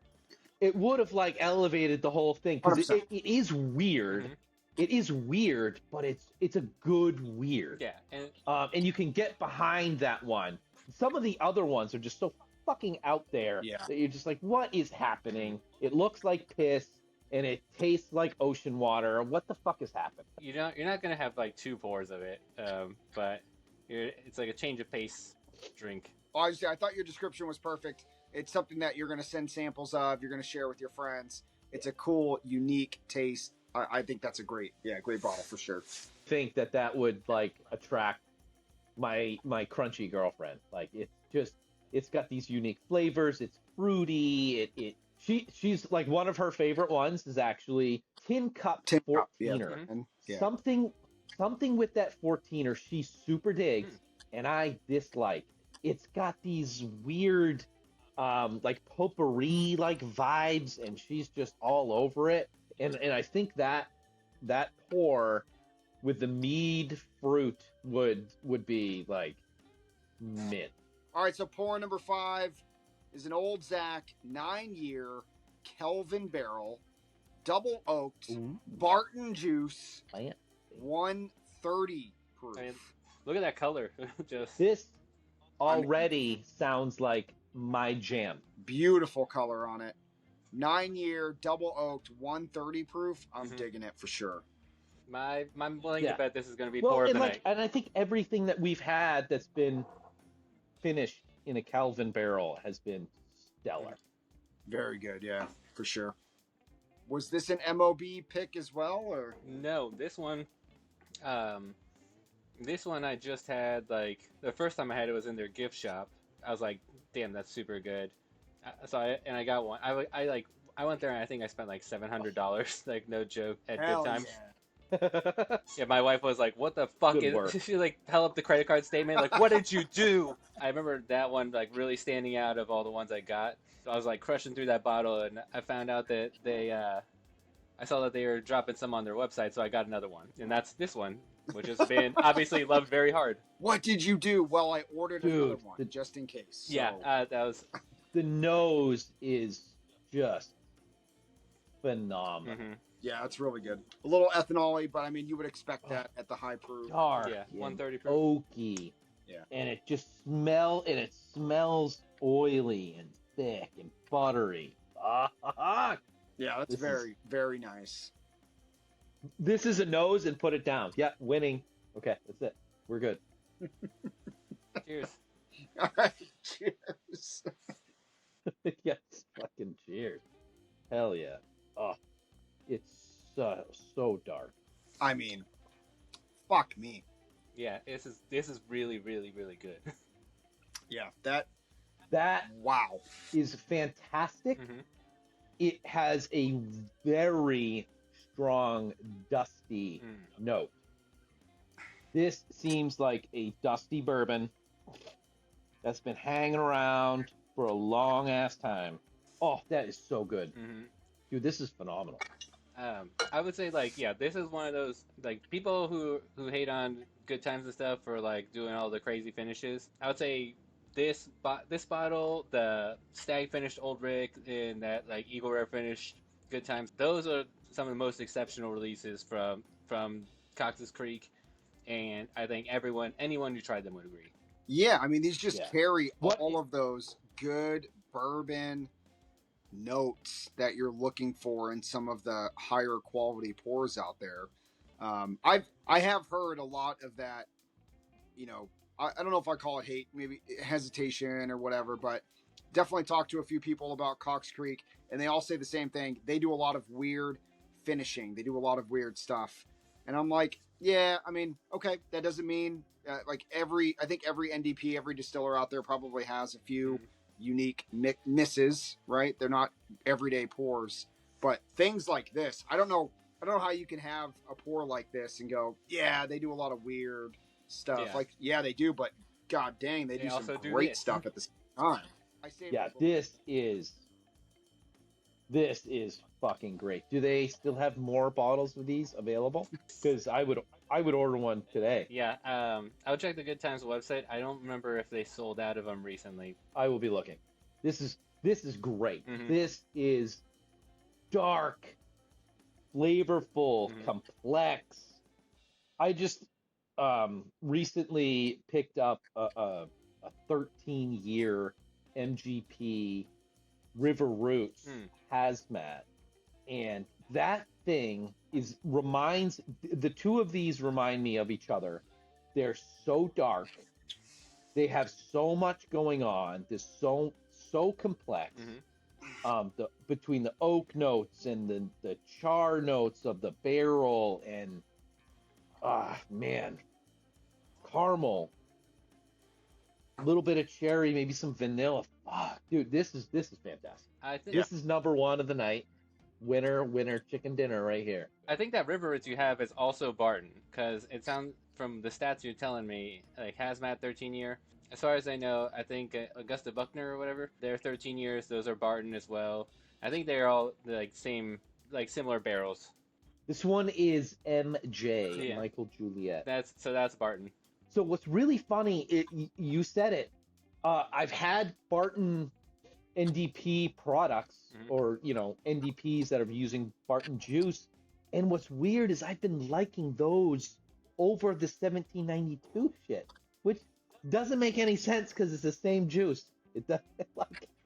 it would have like elevated the whole thing because 100%. it is weird. Mhm. It is weird, but it's a good weird. Yeah, and And you can get behind that one. Some of the other ones are just so fucking out there Yeah. that you're just like, what is happening? It looks like piss and it tastes like ocean water. What the fuck is happening? you're not gonna have like 2 pours of it, but it's like a change of pace drink. obviously, I thought your description was perfect. It's something that you're going to send samples of. You're going to share with your friends. It's a cool, unique taste. I think that's a great bottle for sure. Think that would like attract my crunchy girlfriend. Like it's got these unique flavors. It's fruity. She's like, one of her favorite ones is actually Tin Cup 14er. Yeah. Mhm. And, yeah. Something with that 14er she super digs and I dislike. It's got these weird like potpourri like vibes and she's just all over it. And I think that pour with the Meade fruit would be like mint. All right, so pour number 5 is an old Zack 9-year Kelvin barrel, double oaked, Barton juice, Plant. 130 proof. I mean, look at that color. Just This already sounds like my jam. Beautiful color on it. 9-year double oaked 130 proof. I'm Mhm. digging it for sure. I'm willing Yeah. to bet this is going to be Well, pour of and the like, night. and I think everything that we've had that's been finished in a Kelvin barrel has been stellar. Very good, yeah, for sure. Was this an MOB pick as well, or No, this one I just had, like, the first time I had it was in their gift shop. I was like, damn, that's super good. I got one. I went there and I think I spent like $700, like no joke, at Hell Good Times. yeah. Yeah, my wife was like, "What the fuck Good is?" work. She like held up the credit card statement, like, "What did you do?" I remember that one like really standing out of all the ones I got. So I was like crushing through that bottle, and I found out that I saw that they were dropping some on their website, so I got another one, and that's this one, which has been obviously loved very hard. What did you do? Well, I ordered another Dude, one just in case. Yeah, So, that was. The nose is just phenomenal. Mhm. yeah, it's really good. A little ethanol-y, but I mean, you would expect that at the high proof. Dark, Yeah, and 130 proof. oaky. Yeah. And it smells oily and thick and buttery. Yeah, that's This very, very nice. This is a nose and put it down. Yeah, winning. Okay, that's it. We're good. Cheers. All right, cheers. Yes, fucking cheers. Hell yeah. Oh, it's so dark. I mean, fuck me. Yeah, this is really, really, really good. Yeah, that. That Wow. is fantastic. Mhm. It has a very strong dusty note. This seems like a dusty bourbon that's been hanging around for a long ass time. Oh, that is so good. Mhm. Dude, this is phenomenal. I would say like yeah, this is one of those like people who hate on Good Times and stuff for like doing all the crazy finishes. I would say this bottle, the Stag finished Old Rick, and that like Eagle Rare finished Good Times. Those are some of the most exceptional releases from Coxs Creek, and I think anyone who tried them would agree. Yeah, I mean, these just Yeah. carry What- all of those good bourbon notes that you're looking for in some of the higher quality pours out there. I have heard a lot of that, you know, I don't know if I call it hate, maybe hesitation or whatever, but definitely talked to a few people about Coxs Creek, and they all say the same thing. They do a lot of weird finishing. They do a lot of weird stuff. And I'm like, yeah, I mean, okay, that doesn't mean like I think every NDP, every distiller out there probably has a few unique misses, right? They're not everyday pours, but things like this, I don't know I don't know how you can have a pour like this and go, yeah, they do a lot of weird stuff. Yeah. Like, yeah, they do, but god dang, they do some also do great this. stuff at the same time. I saved Yeah, a little- this is fucking great. Do they still have more bottles of these available? Because I would order one today. Yeah, I'll check the Good Times website. I don't remember if they sold out of them recently. I will be looking. This is great. Mhm. This is dark, flavorful, Mhm. complex. I just recently picked up a 13-year MGP River Roots hazmat, and that thing reminds the two of these remind me of each other. They're so dark. They have so much going on. They're so complex. Between the oak notes and the char notes of the barrel and man, caramel, a little bit of cherry, maybe some vanilla. Fuck, dude, this is fantastic. I think This is number one of the night. Winner chicken dinner right here. I think that River Roots you have is also Barton, because it sounds from the stats you're telling me, like hazmat 13 year. As far as I know, I think Augusta Buckner or whatever, they're 13 years. Those are Barton as well. I think they're all like similar barrels. This one is MJ, Yeah. Michael Juliet. That's Barton. So what's really funny, you said it. I've had Barton NDP products, or NDPs that are using Barton juice, and what's weird is I've been liking those over the 1792 shit, which doesn't make any sense because it's the same juice. It doesn't,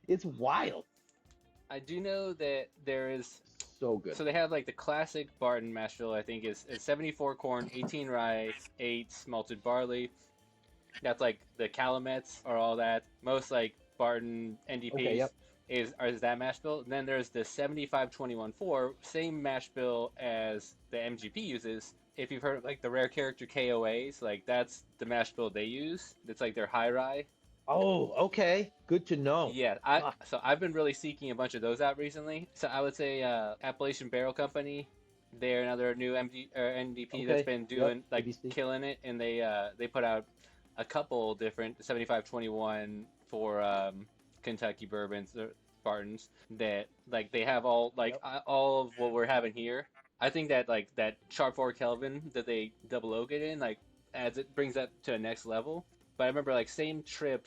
it's wild. I do know that there is. So good. So they have like the classic Barton mash bill. I think is 74 corn, 18 rye, 8 malted barley. That's like the Calumet or all that. Most like Barton NDPs is that mash bill. And then there's the 75-21-4, same mash bill as the MGP uses. If you've heard of like the rare character KOAs, like that's the mash bill they use. It's like their high rye. Oh, okay. Good to know. Yeah, so I've been really seeking a bunch of those out recently. So I would say Appalachian Barrel Company, they're another new NDP that's been doing ABC. killing it, and they put out a couple different 75-21 for Kentucky bourbons or Bartons that like they have all all of what we're having here. I think that like that Sharp 4 Kelvin that they double oak it in brings that to a next level. But I remember, like, same trip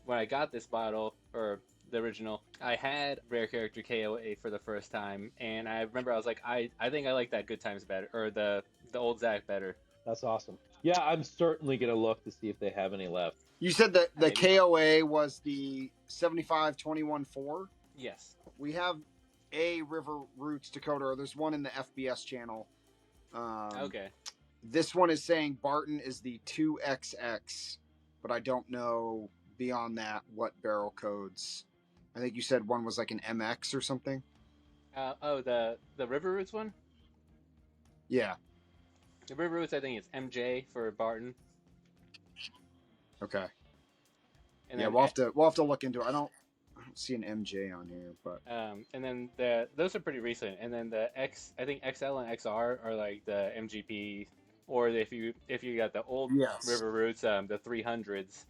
when I got this bottle, or the original, I had Rare Character KOA for the first time, and I remember I was like, I think I like that Good Times better, or the old Zack better. That's awesome. Yeah, I'm certainly going to look to see if they have any left. You said that the KOA was the 75-21-4? Yes. We have a River Roots Dakota. There's one in the FBS channel. Okay. This one is saying Barton is the 2XX, but I don't know beyond that what barrel codes. I think you said one was like an MX or something. The River Roots one? Yeah. The River Roots, I think it's MJ for Barton. Okay. And yeah, then, we'll have to look into it. I don't see an MJ on here, but and then those are pretty recent. And then the I think XL and XR are like the MGP, or if you got the old River Roots, the 300s,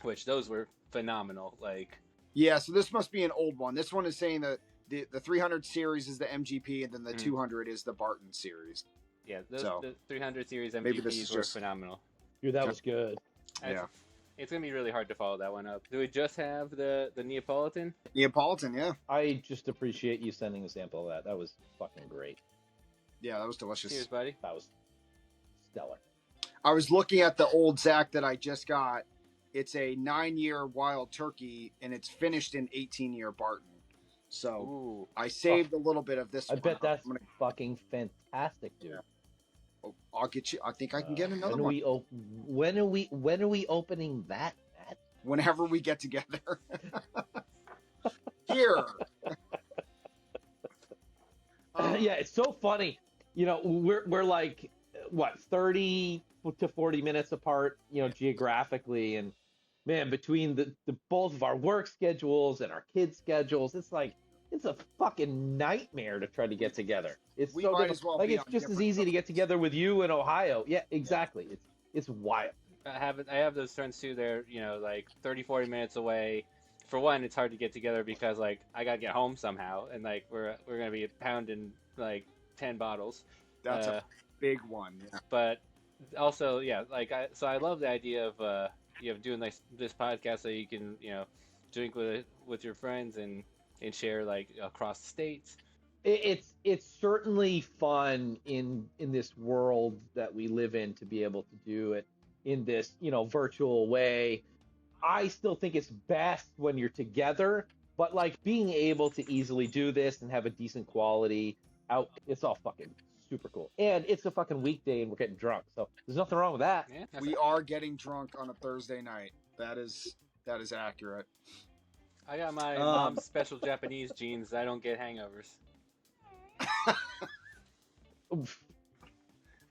which those were phenomenal. Like yeah, so this must be an old one. This one is saying that the 300 series is the MGP, and then the 200 is the Barton series. Yeah, the 300 series MGPs were phenomenal. Dude, that was good. Yeah. It's going to be really hard to follow that one up. Do we just have the Neapolitan? Neapolitan, yeah. I just appreciate you sending a sample of that. That was fucking great. Yeah, that was delicious. Cheers, buddy. That was stellar. I was looking at the old Zack that I just got. It's a 9-year wild turkey, and it's finished in 18-year Barton. So I saved a little bit of this one. I bet that's fucking fantastic, dude. Yeah. Oh, I'll get you. I think I can get another one. When are we opening that, Matt? Whenever we get together. Here. Yeah, it's so funny. You know, we're like what 30 to 40 minutes apart. You know, geographically, and man, between the both of our work schedules and our kids' schedules, it's It's a fucking nightmare to try to get together. It's We so might difficult. as well like be it's on just as different easy to get together with you in Ohio. Yeah, exactly. It's wild. I have those friends too. They're, like 30, 40 minutes away. For one, it's hard to get together because like I gotta get home somehow, and like we're gonna be pounding like 10 bottles. That's a big one. Yeah. But also, yeah, like I love the idea of doing like this podcast so you can drink with your friends and share like across the states. It's certainly fun in this world that we live in to be able to do it in this virtual way. I still think it's best when you're together, but like being able to easily do this and have a decent quality out, it's all fucking super cool. And it's a fucking weekday and we're getting drunk, so there's nothing wrong with that. Yeah, We are getting drunk on a Thursday night. That is accurate. I got my mom's special Japanese genes. I don't get hangovers. Oof.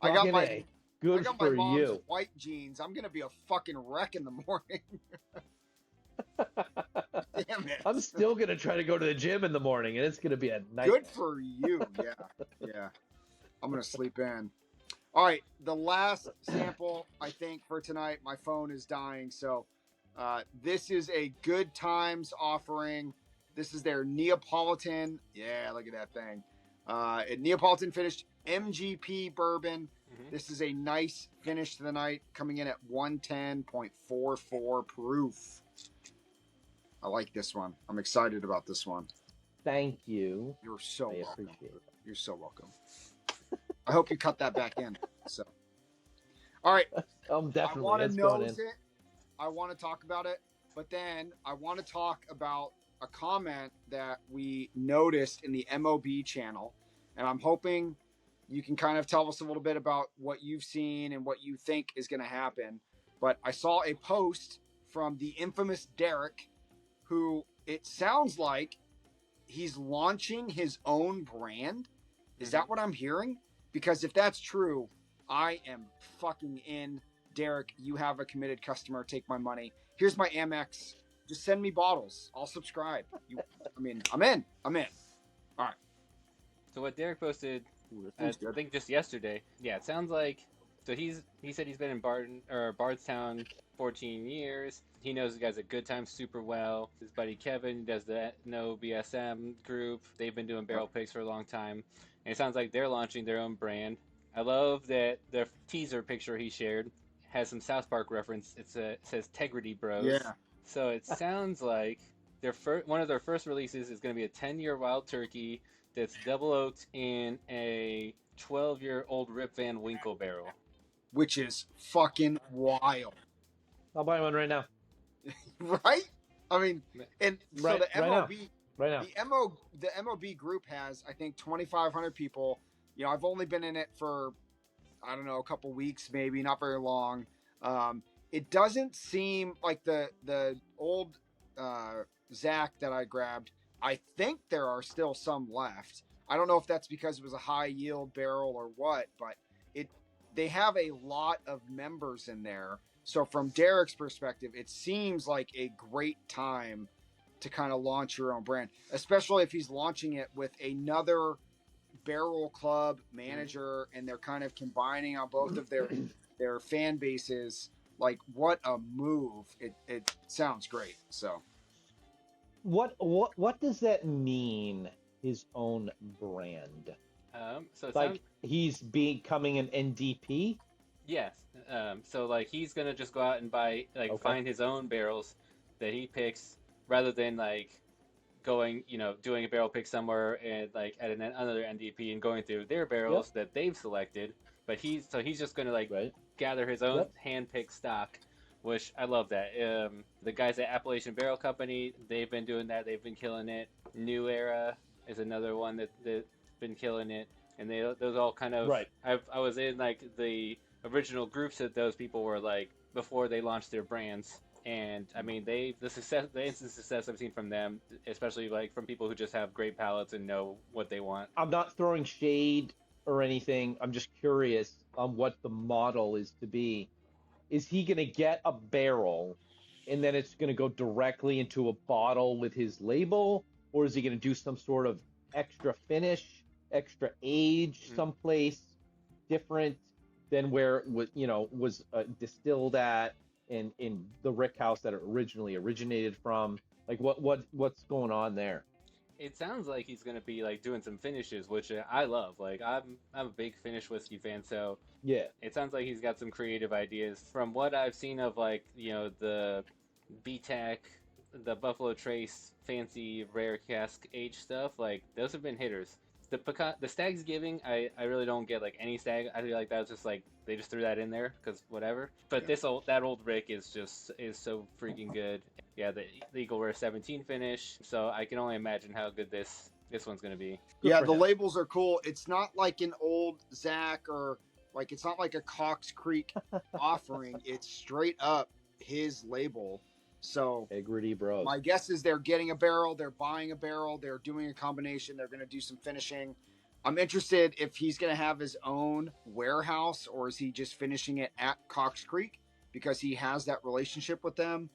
I got Fucking my A. Good I got for my mom's you. white jeans. I'm gonna be a fucking wreck in the morning. Damn it. I'm still gonna try to go to the gym in the morning, and it's gonna be a night. Good for you. Yeah. I'm gonna sleep in. All right, the last sample I think for tonight. My phone is dying, so this is a Good Times offering. This is their Neapolitan. Yeah, look at that thing. Neapolitan finished MGP bourbon. Mm-hmm. This is a nice finish to the night, coming in at 110.44 proof. I like this one. I'm excited about this one. Thank you. You're so I welcome. appreciate it. You're so welcome. I hope you cut that back in. So, all right. Definitely. I want That's to going nose in. it. I want to talk about it, but then I want to talk about a comment that we noticed in the MOB channel, and I'm hoping you can kind of tell us a little bit about what you've seen and what you think is going to happen. But I saw a post from the infamous Derik, who it sounds like he's launching his own brand. Is that what I'm hearing? Because if that's true, I am fucking in. Derik, you have a committed customer. Take my money. Here's my Amex. Just send me bottles. I'll subscribe. I'm in. All right. So what Derik posted, Ooh, that I feels good. think just yesterday. Yeah, it sounds like. So he said he's been in Bardstown 14 years. He knows the guys at Good Times super well. His buddy Kelvin does the NoBSemm group. They've been doing barrel picks for a long time, and it sounds like they're launching their own brand. I love that the teaser picture he shared has some South Park reference. It says Tegrity Bros. Yeah. So it sounds like one of their first releases is going to be a 10-year wild turkey that's double oaked in a 12-year-old Rip Van Winkle barrel. Which is fucking wild. I'll buy one right now. Right? I mean, and so Right- the right MOB, Right now. the MOB group has, I think, 2,500 people. I've only been in it for, I don't know, a couple weeks, maybe, not very long. It doesn't seem like the old Zack that I grabbed. I think there are still some left. I don't know if that's because it was a high yield barrel or what, but they have a lot of members in there. So from Derik's perspective, it seems like a great time to kind of launch your own brand, especially if he's launching it with another barrel club manager and they're kind of combining on both of their fan bases. Like, what a move. It sounds great. So What does that mean? His own brand? So it Like sounds, he's becoming an NDP? yes. So like he's gonna just go out and buy find his own barrels that he picks rather than like going doing a barrel pick somewhere and like at another NDP and going through their barrels that they've selected. But he's just gonna gather his own hand-picked stock, which I love that. The guys at Appalachian Barrel Company, they've been doing that. They've been killing it. New Era is another one that's been killing it, and those all kind of I was in like the original groups that those people were like before they launched their brands, and I mean the instant success I've seen from them, especially like from people who just have great palates and know what they want. I'm not throwing shade or anything. I'm just curious on what the model is to be. Is he going to get a barrel and then it's going to go directly into a bottle with his label? or is he going to do some sort of extra finish, extra age someplace different than where it was, was distilled at in the rick house that it originally originated from? Like what's going on there? It sounds like he's gonna be like doing some finishes, which I love. Like I'm a big Finnish whiskey fan, so Yeah. it sounds like he's got some creative ideas. From what I've seen of like the BTAC, the Buffalo Trace, fancy rare cask age stuff, like those have been hitters. The Pecan, the Staggsgiving, I really don't get like any stag. I feel like that was just like they just threw that in there because whatever. But that old Rick is so freaking good. Yeah, the Eagle Rare 17 finish. So I can only imagine how good this one's gonna be. Yeah, the labels are cool. It's not like an old Zack or like it's not like a Coxs Creek offering. It's straight up his label. So Integrity Bros. My guess is they're getting a barrel, they're buying a barrel, they're doing a combination, they're going to do some finishing. I'm interested if he's going to have his own warehouse or is he just finishing it at Coxs Creek because he has that relationship with them.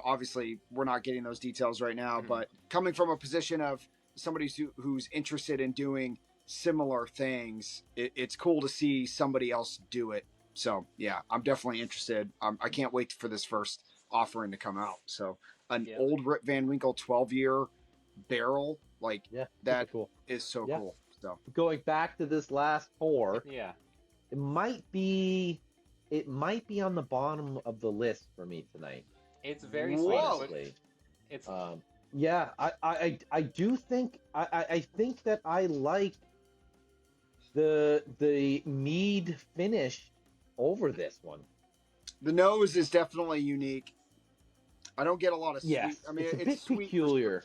Obviously we're not getting those details right now, but coming from a position of somebody who's interested in doing similar things, it's cool to see somebody else do it. So yeah, I'm definitely interested. I can't wait for this first offering to come out. So old Rip Van Winkle 12-year barrel, like that cool. Is so cool. So going back to this last pour, it might be on the bottom of the list for me tonight. It's very sweet. It's I do think I think that I like the Meade finish over this one. The nose is definitely unique. I don't get a lot of sweet. Yes, I mean, it's a bit sweet, peculiar,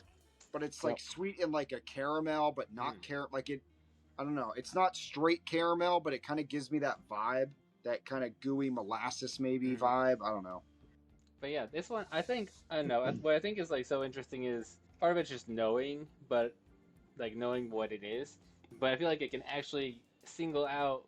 but it's like sweet in like a caramel, but not like it. I don't know. It's not straight caramel, but it kind of gives me that vibe, that kind of gooey molasses maybe vibe. I don't know. But yeah, this one, I don't know. What I think is like so interesting is part of it's just knowing, but like knowing what it is. But I feel like it can actually single out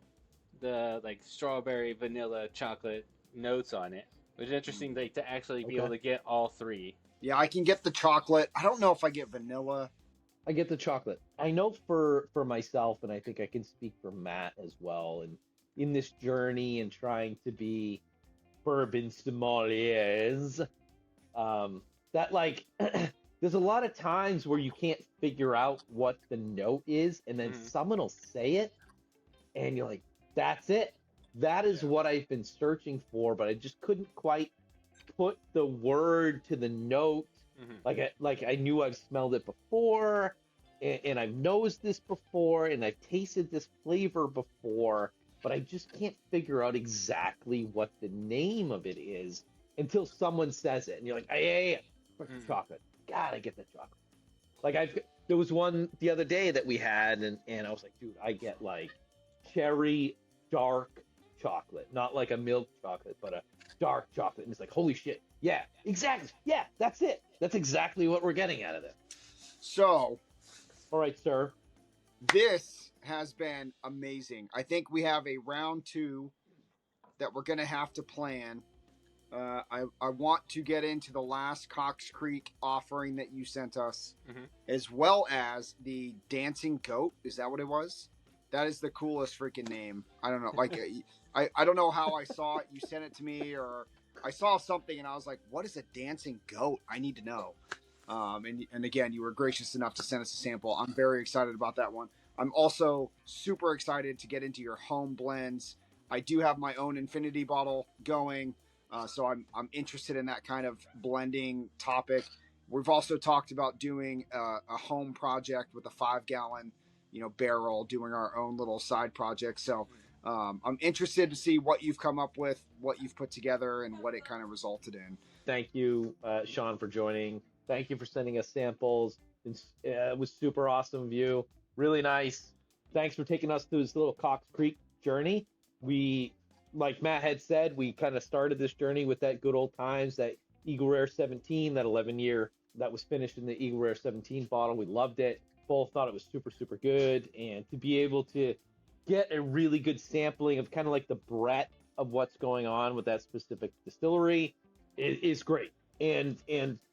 the like strawberry, vanilla, chocolate notes on it, which is interesting, like to actually be able to get all three. Yeah, I can get the chocolate. I don't know if I get vanilla. I get the chocolate. I know for myself, and I think I can speak for Matt as well, and in this journey and trying to be bourbon sommeliers, that like there's a lot of times where you can't figure out what the note is, and then someone will say it, and you're like, that's it. That is what I've been searching for, but I just couldn't quite put the word to the note. Like I knew I've smelled it before, and I've nosed this before, and I've tasted this flavor before, but I just can't figure out exactly what the name of it is until someone says it, and you're like, yeah, chocolate. Gotta get the chocolate. Like there was one the other day that we had, and I was like, dude, I get like cherry dark chocolate, not like a milk chocolate, but a dark chocolate. And it's like, holy shit. Yeah, exactly. Yeah, that's it. That's exactly what we're getting out of it. So, all right, sir. This has been amazing. I think we have a round 2 that we're going to have to plan. I want to get into the last Coxs Creek offering that you sent us, as well as the Dancing Goat. Is that what it was? That is the coolest freaking name. I don't know. Like, I don't know how I saw it. You sent it to me, or I saw something and I was like, what is a dancing goat? I need to know. And again, you were gracious enough to send us a sample. I'm very excited about that one. I'm also super excited to get into your home blends. I do have my own infinity bottle going. So I'm interested in that kind of blending topic. We've also talked about doing a home project with a 5-gallon, barrel, doing our own little side project. So I'm interested to see what you've come up with, what you've put together, and what it kind of resulted in. Thank you, Sean, for joining. Thank you for sending us samples. It was super awesome of you. Really nice. Thanks for taking us through this little Coxs Creek journey. We, like Matt had said, we kind of started this journey with that good old times, that Eagle Rare 17, that 11-year that was finished in the Eagle Rare 17 bottle. We loved it. Both thought it was super, super good. And to be able to get a really good sampling of kind of like the breadth of what's going on with that specific distillery is great. And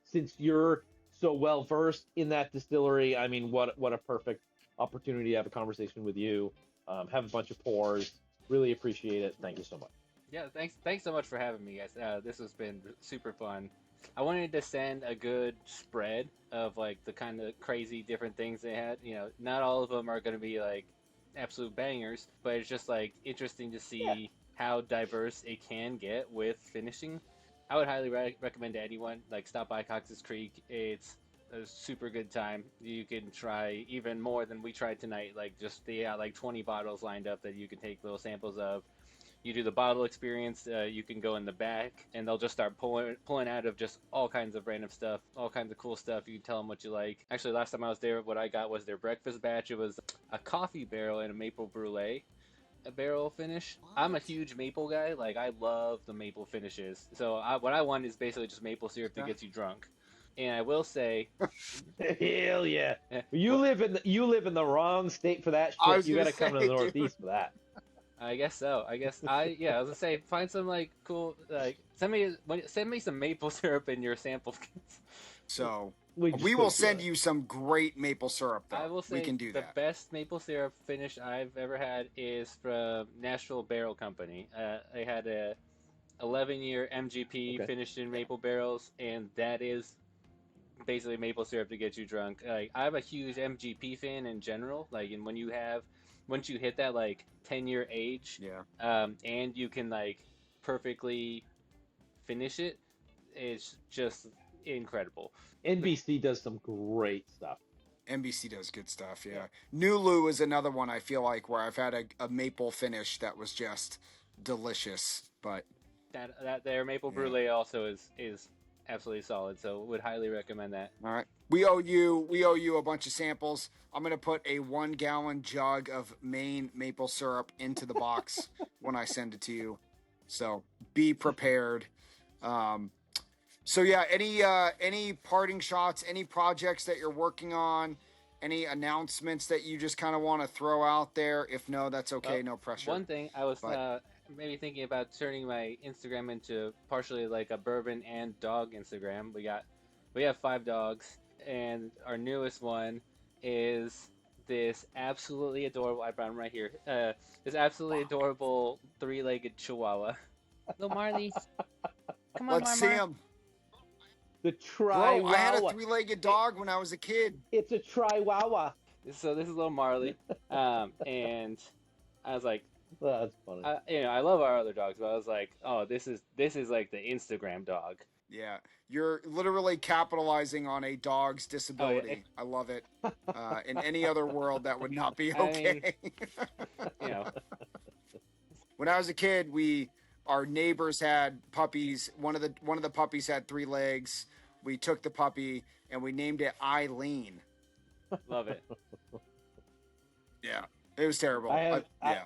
since you're so well versed in that distillery. I mean, what a perfect opportunity to have a conversation with you. Have a bunch of pours. Really appreciate it. Thank you so much. Yeah, thanks so much for having me, guys. This has been super fun. I wanted to send a good spread of like the kind of crazy different things they had. You know, not all of them are going to be like absolute bangers, but it's just like interesting to see how diverse it can get with finishing. I would highly recommend to anyone like stop by Coxs Creek. It's a super good time. You can try even more than we tried tonight. Like just they got like 20 bottles lined up that you can take little samples of. You do the bottle experience. You can go in the back, and they'll just start pulling out of just all kinds of random stuff, all kinds of cool stuff. You can tell them what you like. Actually, last time I was there, what I got was their breakfast batch. It was a coffee barrel and a maple brulee, a barrel finish. What? I'm a huge maple guy. Like I love the maple finishes. So what I want is basically just maple syrup that gets you drunk. And I will say, hell yeah! You live in the wrong state for that shit. You got to come to the Northeast for that. I guess so. I was gonna say, find some like cool, like send me some maple syrup in your sample kits. So we will send you some great maple syrup. Though. I will say we can do the that. best maple syrup finish I've ever had is from Nashville Barrel Company. They had a 11-year MGP finished in maple barrels, and that is basically maple syrup to get you drunk. Like I'm a huge MGP fan in general. Like, and once you hit that like 10-year age, and you can like perfectly finish it, it's just incredible. NBC does some great stuff. NBC does good stuff, yeah. Nulu is another one I feel like where I've had a maple finish that was just delicious. But that their maple brulee also is absolutely solid, so would highly recommend that. All right, we owe you a bunch of samples. I'm gonna put a 1-gallon jug of Maine maple syrup into the box when I send it to you, so be prepared. So yeah, any parting shots, any projects that you're working on, any announcements that you just kind of want to throw out there? If no, that's okay, no pressure. One thing I was maybe thinking about turning my Instagram into partially like a bourbon and dog Instagram. We have 5 dogs, and our newest one is this absolutely adorable. I brought him right here. This absolutely adorable 3-legged Chihuahua. Little Marley, come on, let's see him. The Chihuahua. Bro, I had a 3-legged dog when I was a kid. It's a Chihuahua. So this is little Marley, and I was like, well, that's funny. I love our other dogs, but I was like, oh, this is like the Instagram dog. Yeah, you're literally capitalizing on a dog's disability. I love it. In any other world, that would not be okay. I mean, when I was a kid, our neighbors had puppies. One of the puppies had 3 legs. We took the puppy and we named it Eileen. Love it. Yeah, it was terrible. I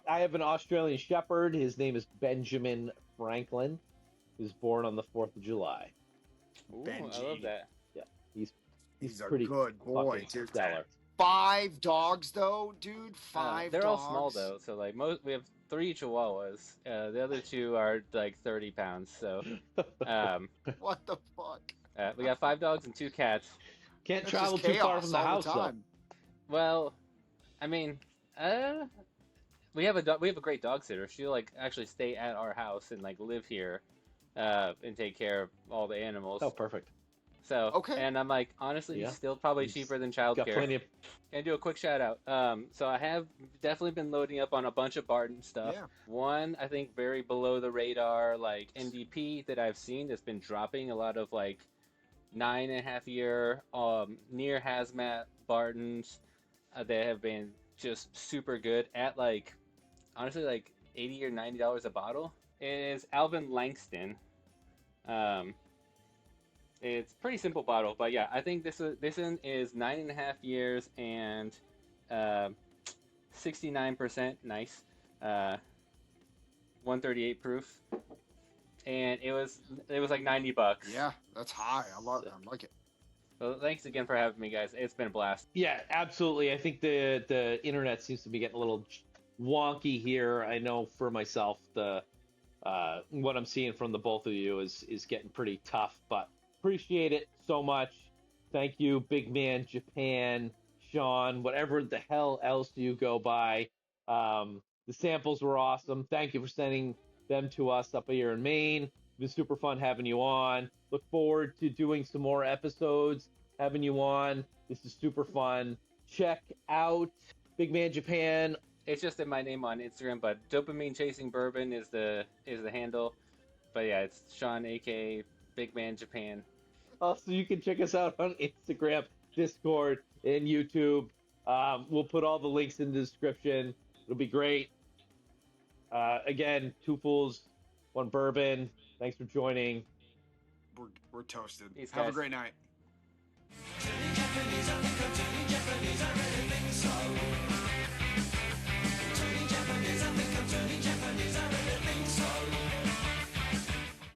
have an Australian Shepherd. His name is Benjamin Franklin. He was born on the 4th of July. Ooh, Benji. I love that. Yeah, he's a pretty good boy, dude. Stellar. 5 dogs though, dude. 5 they're dogs. all small though, so like we have 3 Chihuahuas. The other 2 are like 30 pounds. So, what the fuck? We got 5 dogs and 2 cats. Can't travel too far from the house though. Well, I mean, we have a great dog sitter. She'll like actually stay at our house and like live here, and take care of all the animals. Oh, perfect. So and I'm like, honestly, still probably cheaper than childcare. And do a quick shout out. So I have definitely been loading up on a bunch of Barton stuff. Yeah. One, I think very below the radar, like NDP that I've seen that's been dropping a lot of like 9.5-year near hazmat Bartons that have been just super good at like honestly like $80 or $90 a bottle. It is Alvin Langston. It's a pretty simple bottle, but yeah, I think this one is 9.5 years and 69% nice, 138 proof, and it was like $90. Yeah, that's high. I like it. Well, thanks again for having me, guys. It's been a blast. Yeah, absolutely. I think the internet seems to be getting a little wonky here. I know for myself, what I'm seeing from the both of you is getting pretty tough, but appreciate it so much. Thank you, Big Man Japan, Sean, whatever the hell else you go by. The samples were awesome. Thank you for sending them to us up here in Maine. It's been super fun having you on. Look forward to doing some more episodes, having you on. This is super fun. Check out Big Man Japan. It's just in my name on Instagram, but Dopamine Chasing Bourbon is the handle. But yeah, it's Sean, aka Big Man Japan. Also, you can check us out on Instagram, Discord, and YouTube. We'll put all the links in the description. It'll be great. Again, 2 Fools, 1 Bourbon. Thanks for joining. We're toasted. Peace, Have a guys. great night. Japanese, I really think so.